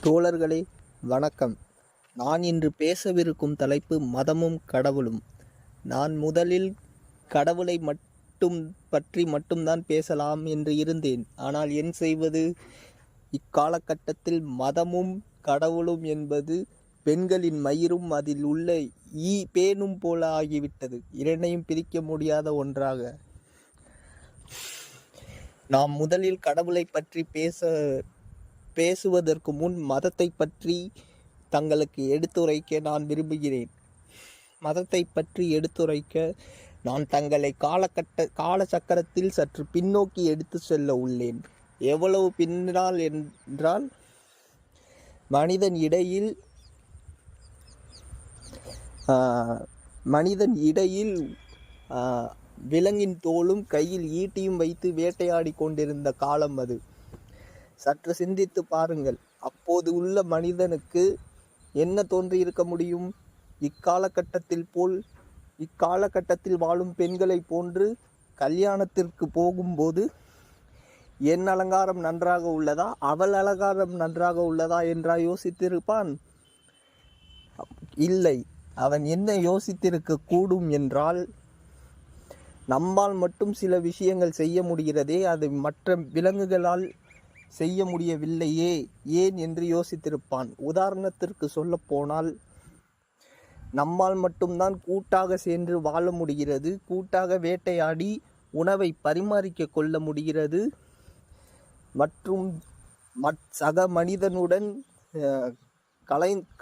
தோழர்களே வணக்கம். நான் இன்று பேசவிருக்கும் தலைப்பு மதமும் கடவுளும். நான் முதலில் கடவுளை பற்றி மட்டும்தான் பேசலாம் என்று இருந்தேன். ஆனால் என் செய்வது, இக்காலகட்டத்தில் மதமும் கடவுளும் என்பது பெண்களின் மயிரும் அதில் உள்ள பேனும் போல ஆகிவிட்டது. இரண்டையும் பிரிக்க முடியாத ஒன்றாக. நாம் முதலில் கடவுளை பற்றி பேசுவதற்கு முன் மதத்தை பற்றி தங்களுக்கு எடுத்துரைக்க நான் விரும்புகிறேன். மதத்தை பற்றி எடுத்துரைக்க நான் தங்களை கால சக்கரத்தில் சற்று பின்னோக்கி எடுத்து செல்ல உள்ளேன். எவ்வளவு பின்னால் என்றால், மனிதன் இடையில் விலங்கின் தோலும் கையில் ஈட்டியும் வைத்து வேட்டையாடி கொண்டிருந்த காலம் அது. சற்று சிந்தித்து பாருங்கள். அப்போது உள்ள மனிதனுக்கு என்ன தோன்றி இருக்க முடியும்? இக்காலகட்டத்தில் வாழும் பெண்களை போன்று கல்யாணத்திற்கு போகும்போது என் அலங்காரம் நன்றாக உள்ளதா, அவள் அலங்காரம் நன்றாக உள்ளதா என்றா யோசித்திருப்பான்? இல்லை. அவன் என்ன யோசித்திருக்க கூடும் என்றால், நம்மால் மட்டும் சில விஷயங்கள் செய்ய முடிகிறதே, அது மற்ற விலங்குகளால் செய்ய முடியவில்லையே ஏன் என்று யோசித்திருப்பான். உதாரணத்திற்கு சொல்ல போனால், நம்மால் மட்டும்தான் கூட்டாக சென்று வாழ முடிகிறது, கூட்டாக வேட்டையாடி உணவை பரிமாறிக்க கொள்ள முடிகிறது, மற்றும் சக மனிதனுடன்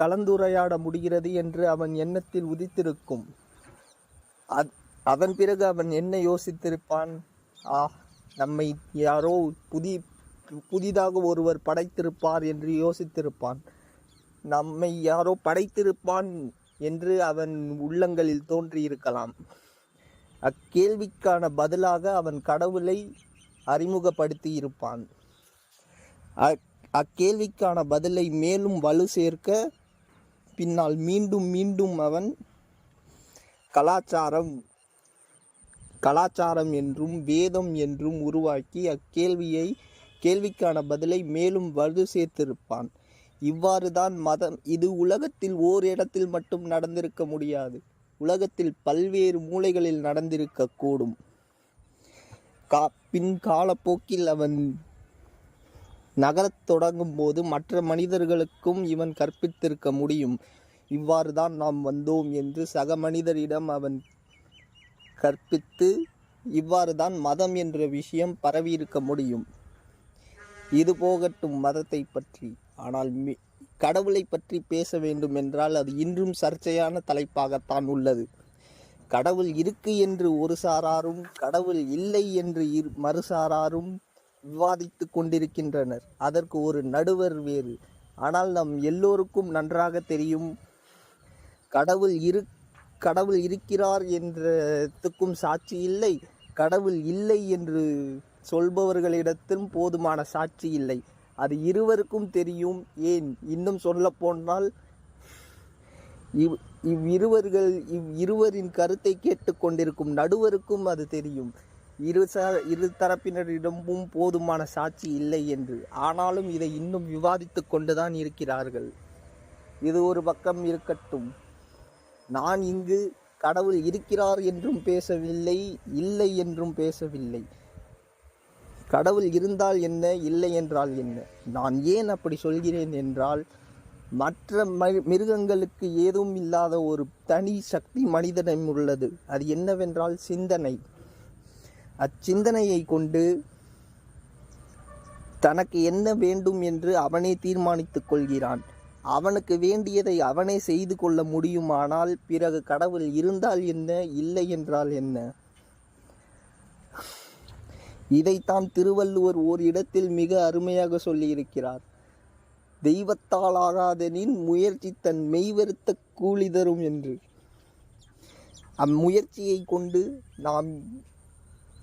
கலந்துரையாட முடிகிறது என்று அவன் எண்ணத்தில் உதித்திருக்கும். அதன் பிறகு அவன் என்ன யோசித்திருப்பான்? நம்மை யாரோ புதிதாக ஒருவர் படைத்திருப்பார் என்று யோசித்திருப்பான். நம்மை யாரோ படைத்திருப்பான் என்று அவன் உள்ளங்களில் தோன்றியிருக்கலாம். அக்கேள்விக்கான பதிலாக அவன் கடவுளை அறிமுகப்படுத்தி இருப்பான். அக்கேள்விக்கான பதிலை மேலும் வலு சேர்க்க பின்னால் மீண்டும் மீண்டும் அவன் கலாச்சாரம் என்றும் வேதம் என்றும் உருவாக்கி கேள்விக்கான பதிலை மேலும் வலு சேர்த்திருப்பான். இவ்வாறு தான் மதம். இது உலகத்தில் ஓர் இடத்தில் மட்டும் நடந்திருக்க முடியாது. உலகத்தில் பல்வேறு மூலைகளில் நடந்திருக்க கூடும். பின் காலப்போக்கில் அவன் நகரத் தொடங்கும் போது மற்ற மனிதர்களுக்கும் இவன் கற்பித்திருக்க முடியும். இவ்வாறு தான் நாம் வந்தோம் என்று சக மனிதரிடம் அவன் கற்பித்து, இவ்வாறு தான் மதம் என்ற விஷயம் பரவியிருக்க முடியும். இது போகட்டும் மதத்தை பற்றி. ஆனால் கடவுளை பற்றி பேச வேண்டும் என்றால் அது இன்றும் சர்ச்சையான தலைப்பாகத்தான் உள்ளது. கடவுள் இருக்கு என்று ஒரு சாராரும், கடவுள் இல்லை என்று மறுசாராரும் விவாதித்து கொண்டிருக்கின்றனர். அதற்கு ஒரு நடுவர் வேறு. ஆனால் நம் எல்லோருக்கும் நன்றாக தெரியும், கடவுள் இருக்கிறார் என்றதுக்கும் சாட்சி இல்லை, கடவுள் இல்லை என்று சொல்பவர்களிடத்திலும் போதுமான சாட்சி இல்லை. அது இருவருக்கும் தெரியும். ஏன் இன்னும் சொல்ல போனால், இவ்விருவரின் கருத்தை கேட்டுக்கொண்டிருக்கும் நடுவருக்கும் அது தெரியும். இரு தரப்பினரிடமும் போதுமான சாட்சி இல்லை என்று. ஆனாலும் இதை இன்னும் விவாதித்து கொண்டுதான் இருக்கிறார்கள். இது ஒரு பக்கம் இருக்கட்டும். நான் இங்கு கடவுள் இருக்கிறார் என்றும் பேசவில்லை, இல்லை என்றும் பேசவில்லை. கடவுள் இருந்தால் என்ன, இல்லை என்றால் என்ன? நான் ஏன் அப்படி சொல்கிறேன் என்றால், மற்ற மிருகங்களுக்கு ஏதும் இல்லாத ஒரு தனி சக்தி மனிதனிடம் உள்ளது. அது என்னவென்றால் சிந்தனை. அச்சிந்தனையை கொண்டு தனக்கு என்ன வேண்டும் என்று அவனே தீர்மானித்துக் கொள்கிறான். அவனுக்கு வேண்டியதை அவனே செய்து கொள்ள முடியுமானால் பிறகு கடவுள் இருந்தால் என்ன, இல்லை என்றால் என்ன? இதைத்தான் திருவள்ளுவர் ஓர் இடத்தில் மிக அருமையாக சொல்லியிருக்கிறார். தெய்வத்தால் ஆகாதெனின் முயற்சி தன் மெய்வருத்த கூலி தரும் என்று. அம்முயற்சியை கொண்டு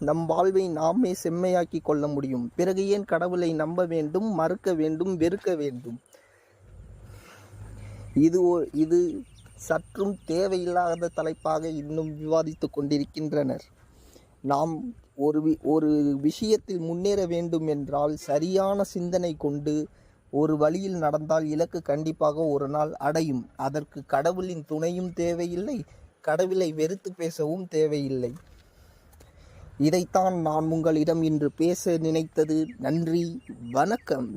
நம் வாழ்வை நாமே செம்மையாக்கி கொள்ள முடியும். பிறகு ஏன் கடவுளை நம்ப வேண்டும், மறுக்க வேண்டும், வெறுக்க வேண்டும்? இது சற்றும் தேவையில்லாத தலைப்பாக இன்னும் விவாதித்து கொண்டிருக்கின்றனர். நாம் ஒரு விஷயத்தில் முன்னேற வேண்டும் என்றால் சரியான சிந்தனை கொண்டு ஒரு வழியில் நடந்தால் இலக்கு கண்டிப்பாக ஒரு நாள் அடையும். அதற்கு கடவுளின் துணையும் தேவையில்லை, கடவுளை வெறுத்து பேசவும் தேவையில்லை. இதைத்தான் நான் உங்களிடம் இன்று பேச நினைத்தது. நன்றி, வணக்கம்.